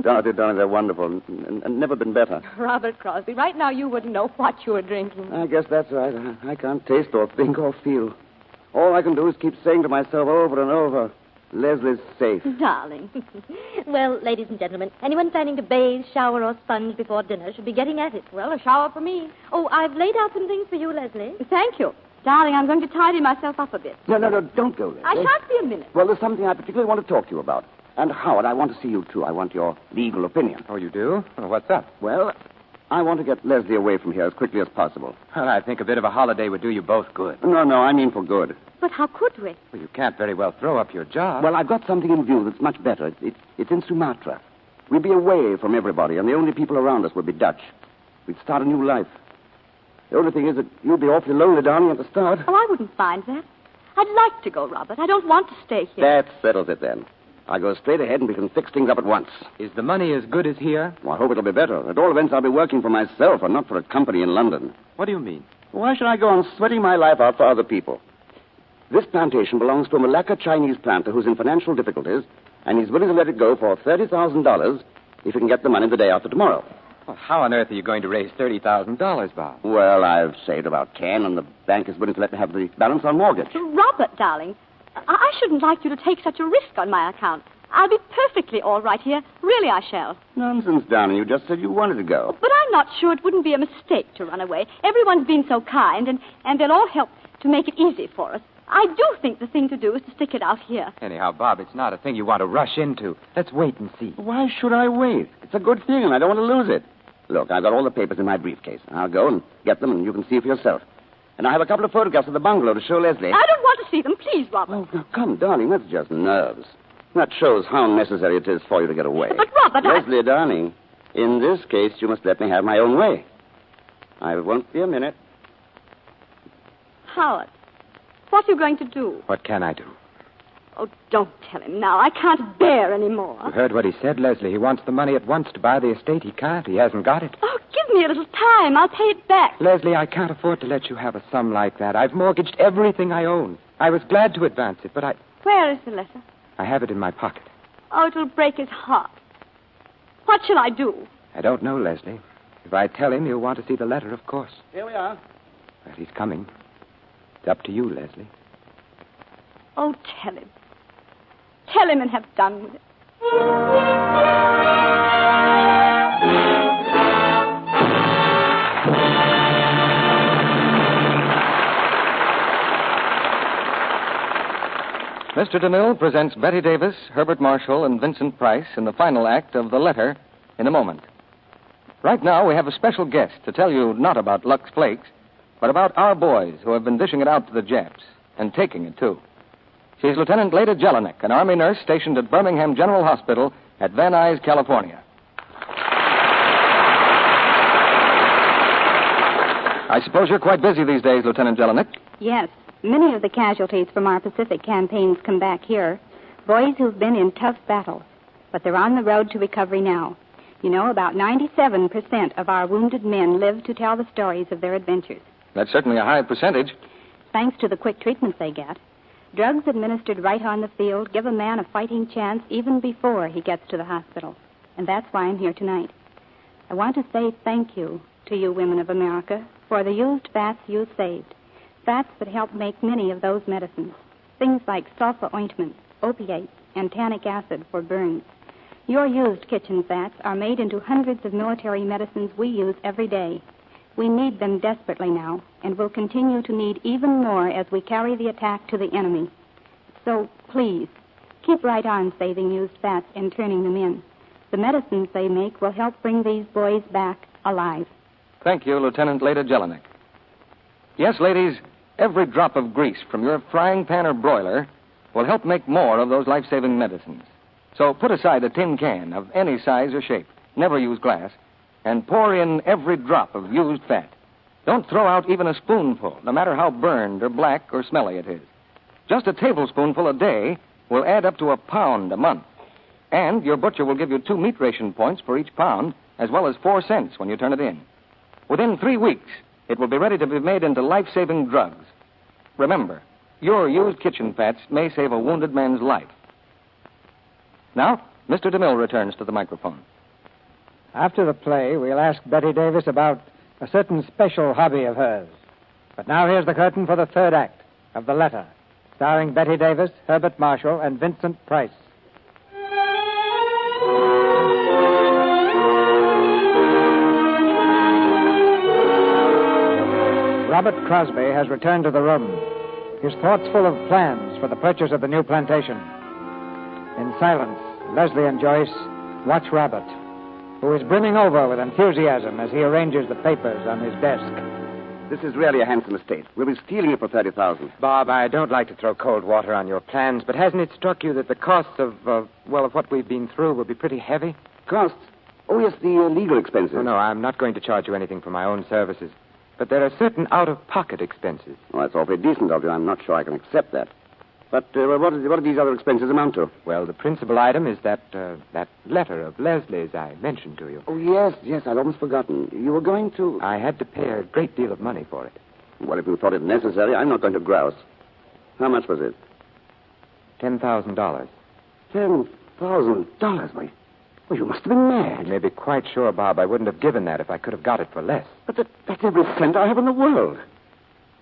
Dorothy, darling, they're wonderful and never been better. Robert Crosby, right now you wouldn't know what you were drinking. I guess that's right. I can't taste or think or feel. All I can do is keep saying to myself over and over, Leslie's safe. Darling. Well, ladies and gentlemen, anyone planning to bathe, shower, or sponge before dinner should be getting at it. Well, a shower for me. Oh, I've laid out some things for you, Leslie. Thank you. Darling, I'm going to tidy myself up a bit. No, don't go there. I shan't be a minute. Well, there's something I particularly want to talk to you about. And, Howard, I want to see you, too. I want your legal opinion. Oh, you do? Well, what's up? Well, I want to get Leslie away from here as quickly as possible. Well, I think a bit of a holiday would do you both good. No, I mean for good. But how could we? Well, you can't very well throw up your job. Well, I've got something in view that's much better. It's in Sumatra. We'll be away from everybody, and the only people around us will be Dutch. We'd start a new life. The only thing is that you'll be awfully lonely, darling, at the start. Oh, I wouldn't mind that. I'd like to go, Robert. I don't want to stay here. That settles it, then. I'll go straight ahead and we can fix things up at once. Is the money as good as here? Well, I hope it'll be better. At all events, I'll be working for myself and not for a company in London. What do you mean? Why should I go on sweating my life out for other people? This plantation belongs to a Malacca Chinese planter who's in financial difficulties, and he's willing to let it go for $30,000 if he can get the money the day after tomorrow. Well, how on earth are you going to raise $30,000, Bob? Well, I've saved about 10, and the bank is willing to let me have the balance on mortgage. Robert, darling, I shouldn't like you to take such a risk on my account. I'll be perfectly all right here. Really, I shall. Nonsense, darling. You just said you wanted to go. But I'm not sure it wouldn't be a mistake to run away. Everyone's been so kind, and they'll all help to make it easy for us. I do think the thing to do is to stick it out here. Anyhow, Bob, it's not a thing you want to rush into. Let's wait and see. Why should I wait? It's a good thing, and I don't want to lose it. Look, I've got all the papers in my briefcase. I'll go and get them, and you can see for yourself. And I have a couple of photographs of the bungalow to show Leslie. I don't want to see them, please, Robert. Oh, now, come, darling, that's just nerves. That shows how necessary it is for you to get away. But, Robert, Leslie, darling, in this case, you must let me have my own way. I won't be a minute. Howard, what are you going to do? What can I do? Oh, don't tell him now. I can't bear any more. You heard what he said, Leslie. He wants the money at once to buy the estate. He can't. He hasn't got it. Oh, give me a little time. I'll pay it back. Leslie, I can't afford to let you have a sum like that. I've mortgaged everything I own. I was glad to advance it, but I... Where is the letter? I have it in my pocket. Oh, it'll break his heart. What shall I do? I don't know, Leslie. If I tell him, he'll want to see the letter, of course. Here we are. Well, he's coming. It's up to you, Leslie. Oh, tell him. Tell him and have done with it. Mr. DeMille presents Betty Davis, Herbert Marshall, and Vincent Price in the final act of The Letter in a moment. Right now, we have a special guest to tell you not about Lux Flakes, but about our boys who have been dishing it out to the Japs, and taking it, too. She's Lieutenant Leda Jelinek, an Army nurse stationed at Birmingham General Hospital at Van Nuys, California. I suppose you're quite busy these days, Lieutenant Jelinek. Yes. Many of the casualties from our Pacific campaigns come back here. Boys who've been in tough battles. But they're on the road to recovery now. You know, about 97% of our wounded men live to tell the stories of their adventures. That's certainly a high percentage. Thanks to the quick treatments they get. Drugs administered right on the field give a man a fighting chance even before he gets to the hospital. And that's why I'm here tonight. I want to say thank you to you women of America for the used fats you saved. Fats that help make many of those medicines. Things like sulfa ointment, opiates, and tannic acid for burns. Your used kitchen fats are made into hundreds of military medicines we use every day. We need them desperately now, and will continue to need even more as we carry the attack to the enemy. So, please, keep right on saving used fats and turning them in. The medicines they make will help bring these boys back alive. Thank you, Lieutenant Leda Jelinek. Yes, ladies, every drop of grease from your frying pan or broiler will help make more of those life-saving medicines. So put aside a tin can of any size or shape, never use glass, and pour in every drop of used fat. Don't throw out even a spoonful, no matter how burned or black or smelly it is. Just a tablespoonful a day will add up to a pound a month. And your butcher will give you 2 meat ration points for each pound, as well as 4 cents when you turn it in. Within 3 weeks, it will be ready to be made into life-saving drugs. Remember, your used kitchen fats may save a wounded man's life. Now, Mr. DeMille returns to the microphone. After the play, we'll ask Betty Davis about a certain special hobby of hers. But now here's the curtain for the third act of The Letter, starring Betty Davis, Herbert Marshall, and Vincent Price. Robert Crosby has returned to the room, his thoughts full of plans for the purchase of the new plantation. In silence, Leslie and Joyce watch Robert, who is brimming over with enthusiasm as he arranges the papers on his desk. This is really a handsome estate. We'll be stealing it for $30,000. Bob, I don't like to throw cold water on your plans, but hasn't it struck you that the costs of what we've been through will be pretty heavy? Costs? Oh, yes, the legal expenses. Oh, no, I'm not going to charge you anything for my own services. But there are certain out-of-pocket expenses. Oh, that's awfully decent of you. I'm not sure I can accept that. But what do these other expenses amount to? Well, the principal item is that letter of Leslie's I mentioned to you. Oh, yes, I'd almost forgotten. You were going to... I had to pay a great deal of money for it. Well, if you thought it necessary, I'm not going to grouse. How much was it? $10,000. $10,000? Why, well, you must have been mad. You may be quite sure, Bob, I wouldn't have given that if I could have got it for less. But that's every cent I have in the world.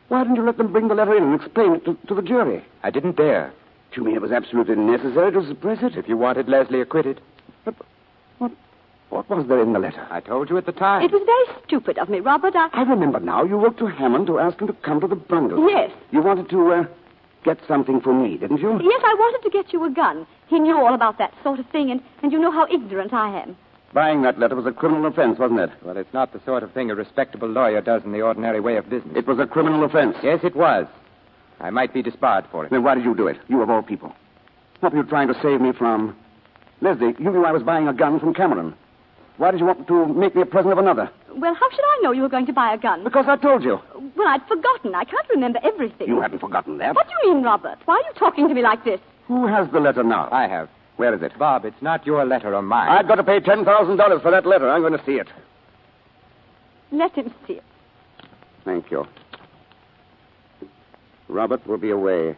Why didn't you let them bring the letter in and explain it to the jury? I didn't dare. Do you mean it was absolutely necessary to suppress it? If you wanted Leslie acquitted. But what was there in the letter? I told you at the time. It was very stupid of me, Robert. I remember now. You wrote to Hammond to ask him to come to the bungalow. Yes. You wanted to get something for me, didn't you? Yes, I wanted to get you a gun. He knew all about that sort of thing, and you know how ignorant I am. Buying that letter was a criminal offense, wasn't it? Well, it's not the sort of thing a respectable lawyer does in the ordinary way of business. It was a criminal offense. Yes, it was. I might be disbarred for it. Then why did you do it? You of all people. What were you trying to save me from? Leslie, you knew I was buying a gun from Cameron. Why did you want to make me a present of another? Well, how should I know you were going to buy a gun? Because I told you. Well, I'd forgotten. I can't remember everything. You hadn't forgotten that. What do you mean, Robert? Why are you talking to me like this? Who has the letter now? I have. Where is it? Bob, it's not your letter or mine. I've got to pay $10,000 for that letter. I'm going to see it. Let him see it. Thank you. Robert will be away.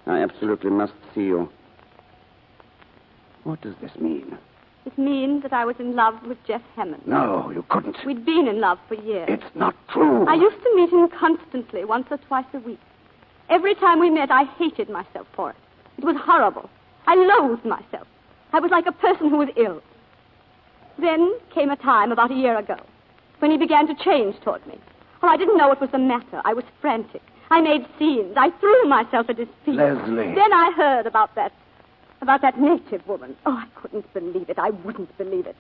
I absolutely must see you. What does this mean? It means that I was in love with Jeff Hammond. No, you couldn't. We'd been in love for years. It's not true. I used to meet him constantly, once or twice a week. Every time we met, I hated myself for it. It was horrible. I loathed myself. I was like a person who was ill. Then came a time about a year ago when he began to change toward me. Oh, I didn't know what was the matter. I was frantic. I made scenes. I threw myself at his feet. Leslie. Then I heard about that native woman. Oh, I couldn't believe it. I wouldn't believe it.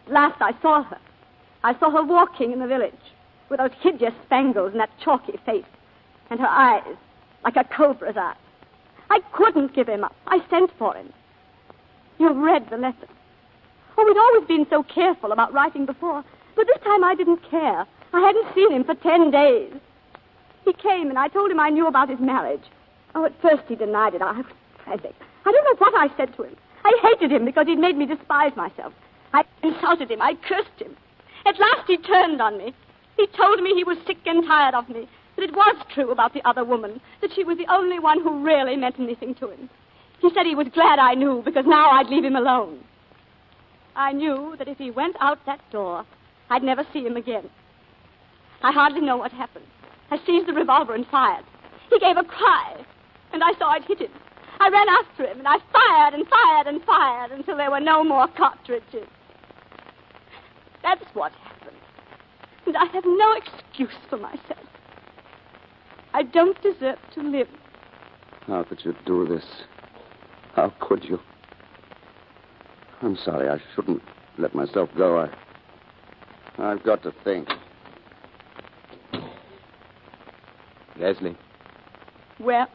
At last I saw her. I saw her walking in the village with those hideous spangles and that chalky face and her eyes like a cobra's eyes. I couldn't give him up. I sent for him. You've read the letter. Oh, we'd always been so careful about writing before, but this time I didn't care. I hadn't seen him for 10 days. He came, and I told him I knew about his marriage. Oh, at first he denied it. I was frantic. I don't know what I said to him. I hated him because he'd made me despise myself. I insulted him. I cursed him. At last he turned on me. He told me he was sick and tired of me, that it was true about the other woman, that she was the only one who really meant anything to him. He said he was glad I knew, because now I'd leave him alone. I knew that if he went out that door, I'd never see him again. I hardly know what happened. I seized the revolver and fired. He gave a cry, and I saw it hit him. I ran after him, and I fired and fired and fired until there were no more cartridges. That's what happened. And I have no excuse for myself. I don't deserve to live. How could you do this? How could you? I'm sorry. I shouldn't let myself go. I've got to think. Leslie. Well?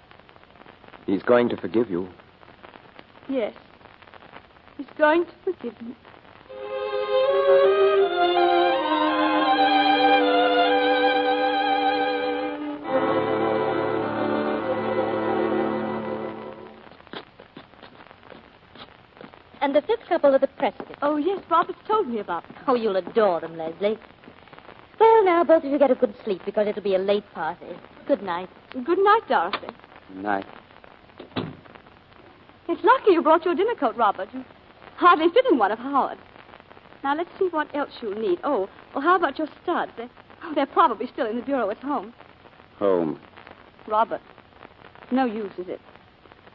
He's going to forgive you. Yes. He's going to forgive me. And the fifth couple are the Prescott's. Oh, yes, Robert's told me about them. Oh, you'll adore them, Leslie. Well, now, both of you get a good sleep because it'll be a late party. Good night. Good night, Dorothy. Night. It's lucky you brought your dinner coat, Robert. You hardly fit in one of Howard's. Now, let's see what else you'll need. Oh, well, how about your studs? They're probably still in the bureau at home. Home. Robert, no use, is it?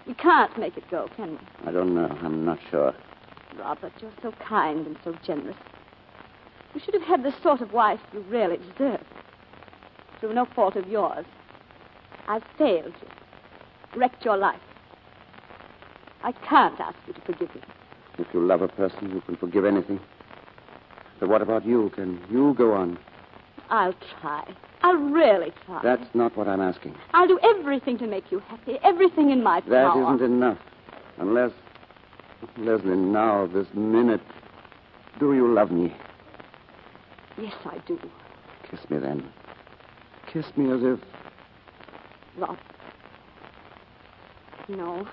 We can't make it go, can we? I don't know. I'm not sure. Robert, you're so kind and so generous. You should have had the sort of wife you really deserve. Through no fault of yours. I've failed you. Wrecked your life. I can't ask you to forgive me. If you love a person, you can forgive anything. But what about you? Can you go on? I'll try. I'll really try. That's not what I'm asking. I'll do everything to make you happy. Everything in my power. That isn't enough. Unless, Leslie, now, this minute, do you love me? Yes, I do. Kiss me then. Kiss me as if... Rob, No.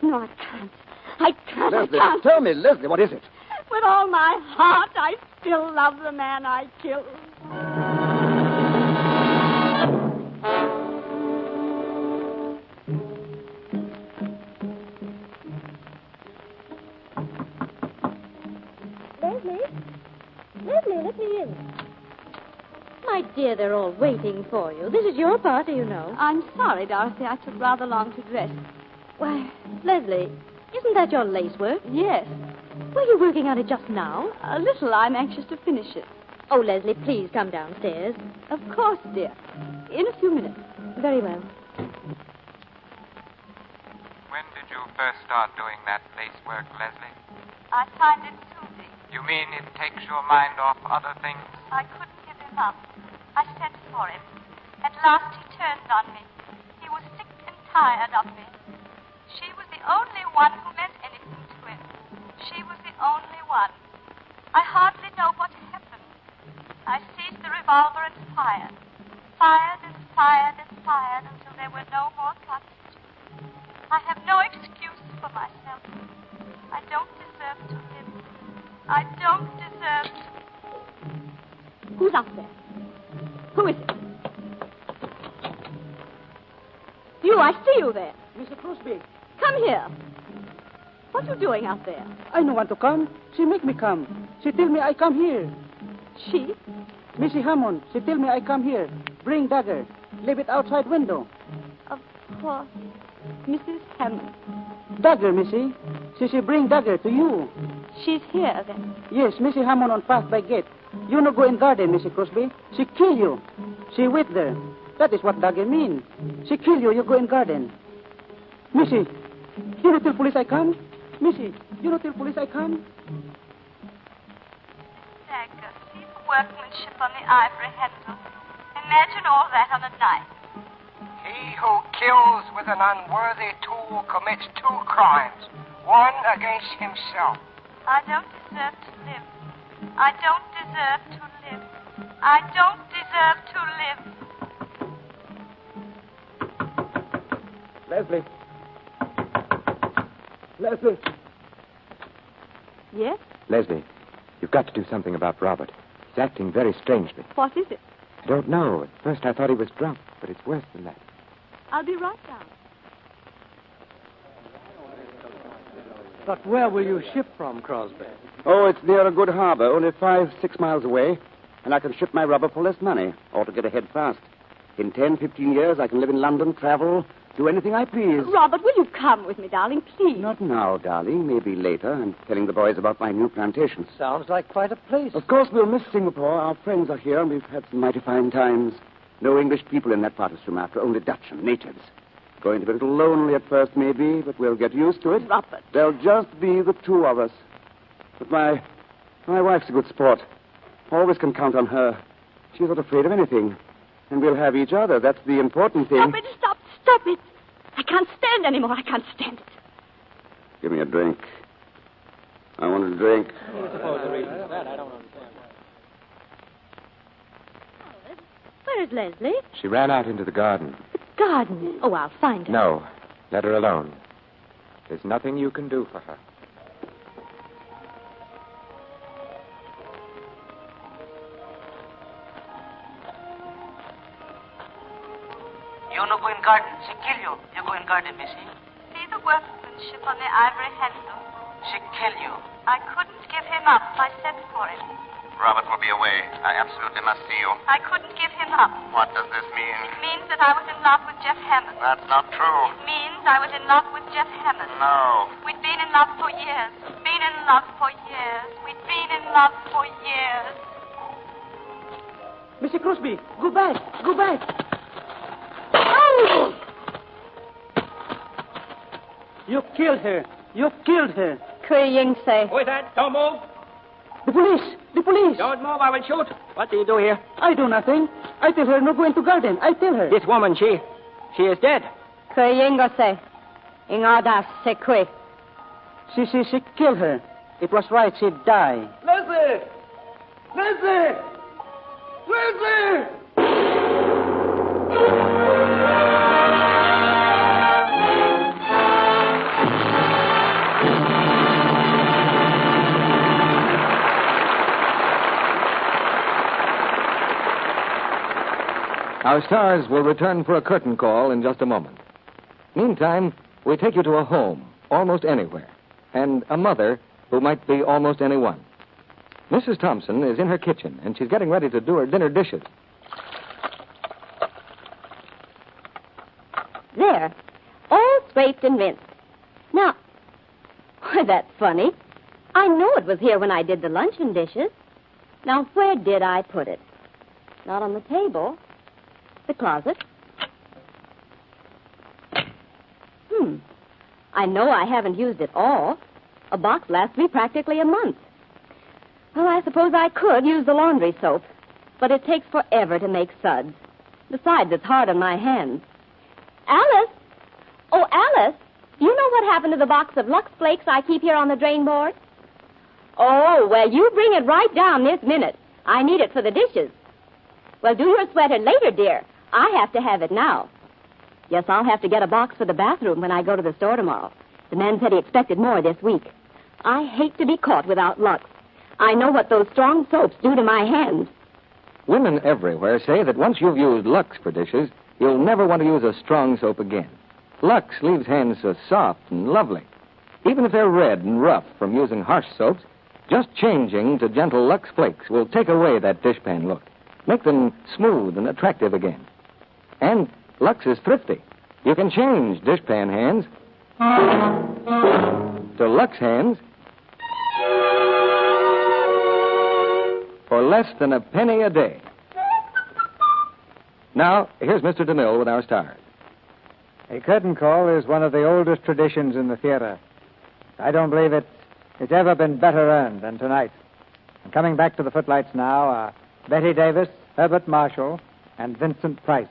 No, I can't. I can't. Leslie, I can't. tell me, Leslie, what is it? With all my heart, I still love the man I killed. Leslie, let me in. My dear, they're all waiting for you. This is your party, you know. I'm sorry, Dorothy. I took rather long to dress. Why, Leslie, isn't that your lace work? Yes. Were you working on it just now? A little. I'm anxious to finish it. Oh, Leslie, please come downstairs. Of course, dear. In a few minutes. Very well. When did you first start doing that lace work, Leslie? I find it soothing. You mean it takes your mind off other things? I couldn't give him up. I sent for him. At last he turned on me. He was sick and tired of me. She was the only one who meant anything to him. She was the only one. I hardly know what happened. I seized the revolver and fired. Fired and fired and fired until there were no more cartridges. I have no excuse for myself. I don't deserve to live. I don't deserve to... Who's up there? Who is it? You, I see you there. Mr. Crosby. Come here. What you doing out there? I no want to come. She make me come. She tell me I come here. She? Missy Hammond, she tell me I come here. Bring dagger. Leave it outside window. Of course. Mrs. Hammond. Dagger, Missy. She bring dagger to you. She's here, then? Yes, Missy Hammond on path by gate. You no go in garden, Missy Crosby. She kill you. She wait there. That is what dagger mean. She kill you, you go in garden. Missy, you no tell police I come? Missy, you no tell police I come? Dagger, see the workmanship on the ivory handle. Imagine all that on a knife. He who kills with an unworthy tool commits 2 crimes, one against himself. I don't deserve to live. I don't deserve to live. I don't deserve to live. Leslie. Leslie. Yes? Leslie, you've got to do something about Robert. He's acting very strangely. What is it? I don't know. At first I thought he was drunk, but it's worse than that. I'll be right down. But where will you ship from, Crosby? Oh, it's near a good harbor, only 5-6 miles away. And I can ship my rubber for less money, or to get ahead fast. In 10-15 years, I can live in London, travel, do anything I please. Robert, will you come with me, darling, please? Not now, darling. Maybe later. I'm telling the boys about my new plantations. Sounds like quite a place. Of course, we'll miss Singapore. Our friends are here, and we've had some mighty fine times. No English people in that part of Sumatra, only Dutch and natives. Going to be a little lonely at first, maybe, but we'll get used to it. Robert. There'll just be the 2 of us. But my wife's a good sport. Always can count on her. She's not afraid of anything. And we'll have each other. That's the important thing. Stop it, stop it. I can't stand anymore. I can't stand it. Give me a drink. I want a drink. Where is Leslie? She ran out into the garden. The garden. Oh, I'll find her. No, let her alone. There's nothing you can do for her. You no go in garden. She kill you. You go in garden, Missy. See the workmanship on the ivory handle. She kill you. I couldn't give him up. I sent for him. Robert will be away. I absolutely must see you. I couldn't give him up. What does this mean? It means that I was in love with Jeff Hammond. That's not true. It means I was in love with Jeff Hammond. No. We'd been in love for years. Been in love for years. We'd been in love for years. Mr. Crosby, go back. Go back. You killed her. You killed her. Say. Who is that? Don't move. The police. The police. Don't move. I will shoot. What do you do here? I do nothing. I tell her no go into garden. I tell her. This woman, she is dead. Say. Ingada sekwe. She killed her. It was right she die. Leslie! Leslie! Leslie! Our stars will return for a curtain call in just a moment. Meantime, we take you to a home, almost anywhere, and a mother who might be almost anyone. Mrs. Thompson is in her kitchen, and she's getting ready to do her dinner dishes. There. All scraped and rinsed. Now, why, that's funny. I know it was here when I did the luncheon dishes. Now, where did I put it? Not on the table. The closet. I know I haven't used it all. A box lasts me practically a month. Well, I suppose I could use the laundry soap, but it takes forever to make suds. Besides, it's hard on my hands. Alice! Oh, Alice! Do you know what happened to the box of Lux Flakes I keep here on the drain board? Oh, well, you bring it right down this minute. I need it for the dishes. Well, do your sweater later, dear. I have to have it now. Yes, I'll have to get a box for the bathroom when I go to the store tomorrow. The man said he expected more this week. I hate to be caught without Lux. I know what those strong soaps do to my hands. Women everywhere say that once you've used Lux for dishes, you'll never want to use a strong soap again. Lux leaves hands so soft and lovely. Even if they're red and rough from using harsh soaps, just changing to gentle Lux Flakes will take away that dishpan look, make them smooth and attractive again. And Lux is thrifty. You can change dishpan hands to Lux hands for less than a penny a day. Now, here's Mr. DeMille with our stars. A curtain call is one of the oldest traditions in the theater. I don't believe it's ever been better earned than tonight. And coming back to the footlights now are Betty Davis, Herbert Marshall, and Vincent Price.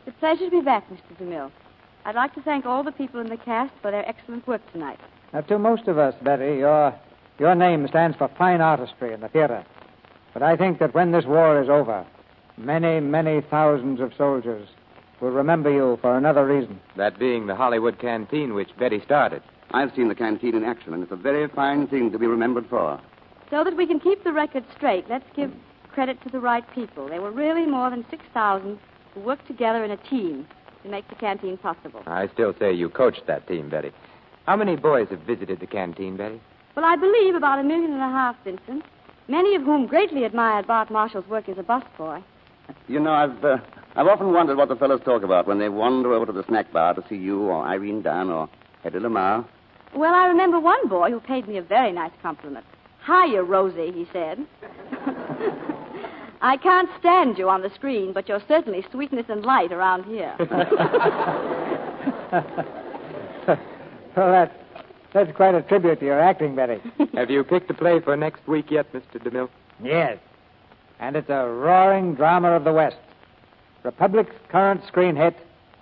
It's a pleasure to be back, Mr. DeMille. I'd like to thank all the people in the cast for their excellent work tonight. Now, to most of us, Betty, your name stands for fine artistry in the theater. But I think that when this war is over, many, many thousands of soldiers will remember you for another reason. That being the Hollywood canteen which Betty started. I've seen the canteen in action, and it's a very fine thing to be remembered for. So that we can keep the record straight, let's give credit to the right people. There were really more than 6,000 who worked together in a team to make the canteen possible. I still say you coached that team, Betty. How many boys have visited the canteen, Betty? Well, I believe about 1.5 million, Vincent, many of whom greatly admired Bart Marshall's work as a busboy. You know, I've often wondered what the fellows talk about when they wander over to the snack bar to see you or Irene Dunn or Eddie Lamar. Well, I remember one boy who paid me a very nice compliment. Hiya, Rosie, he said. I can't stand you on the screen, but you're certainly sweetness and light around here. Well, that's quite a tribute to your acting, Betty. Have you picked a play for next week yet, Mr. DeMille? Yes. And it's a roaring drama of the West. Republic's current screen hit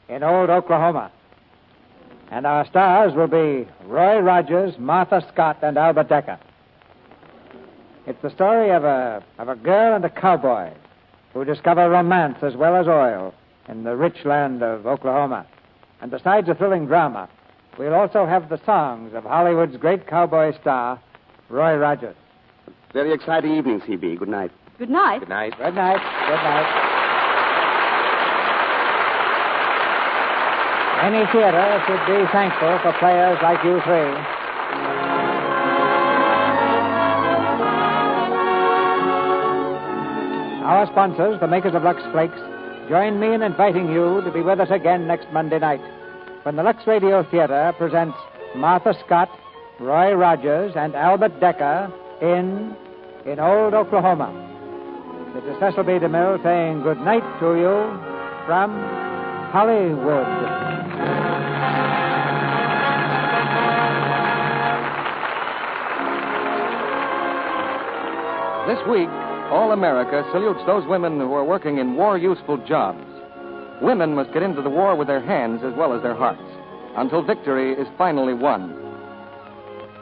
in Old Oklahoma. And our stars will be Roy Rogers, Martha Scott, and Albert Decker. It's the story of a girl and a cowboy who discover romance as well as oil in the rich land of Oklahoma. And besides a thrilling drama, we'll also have the songs of Hollywood's great cowboy star, Roy Rogers. Very exciting evening, CB. Good night. Good night. Good night. Good night. Good night. Any theater should be thankful for players like you three. Our sponsors, the makers of Lux Flakes, join me in inviting you to be with us again next Monday night when the Lux Radio Theater presents Martha Scott, Roy Rogers, and Albert Decker in Old Oklahoma. This is Cecil B. DeMille saying good night to you from Hollywood. This week, all America salutes those women who are working in war-useful jobs. Women must get into the war with their hands as well as their hearts, until victory is finally won.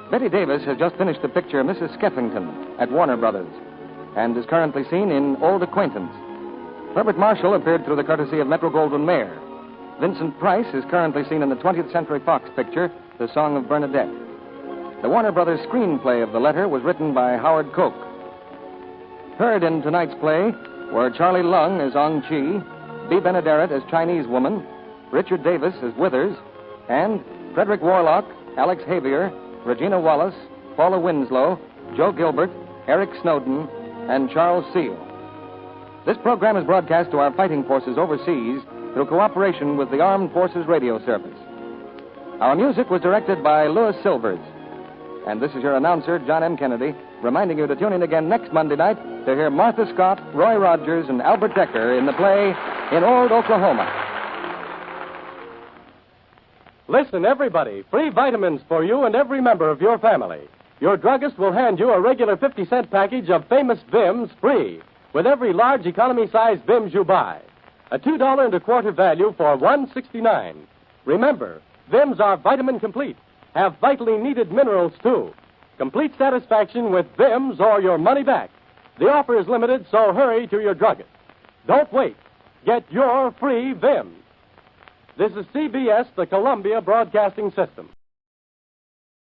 Betty Davis has just finished the picture Mrs. Skeffington at Warner Brothers, and is currently seen in Old Acquaintance. Herbert Marshall appeared through the courtesy of Metro-Goldwyn-Mayer. Vincent Price is currently seen in the 20th Century Fox picture, The Song of Bernadette. The Warner Brothers screenplay of The Letter was written by Howard Koch. Heard in tonight's play were Charlie Lung as Ong Chi, B. Benaderet as Chinese Woman, Richard Davis as Withers, and Frederick Warlock, Alex Javier, Regina Wallace, Paula Winslow, Joe Gilbert, Eric Snowden, and Charles Seal. This program is broadcast to our fighting forces overseas through cooperation with the Armed Forces Radio Service. Our music was directed by Louis Silvers. And this is your announcer, John M. Kennedy, reminding you to tune in again next Monday night to hear Martha Scott, Roy Rogers, and Albert Decker in the play In Old Oklahoma. Listen, everybody. Free vitamins for you and every member of your family. Your druggist will hand you a regular 50-cent package of famous Vims free with every large economy-size Vims you buy. A $2.25 value for $1.69. Remember, Vims are vitamin complete. Have vitally needed minerals, too. Complete satisfaction with Vims or your money back. The offer is limited, so hurry to your druggist. Don't wait. Get your free Vims. This is CBS, the Columbia Broadcasting System.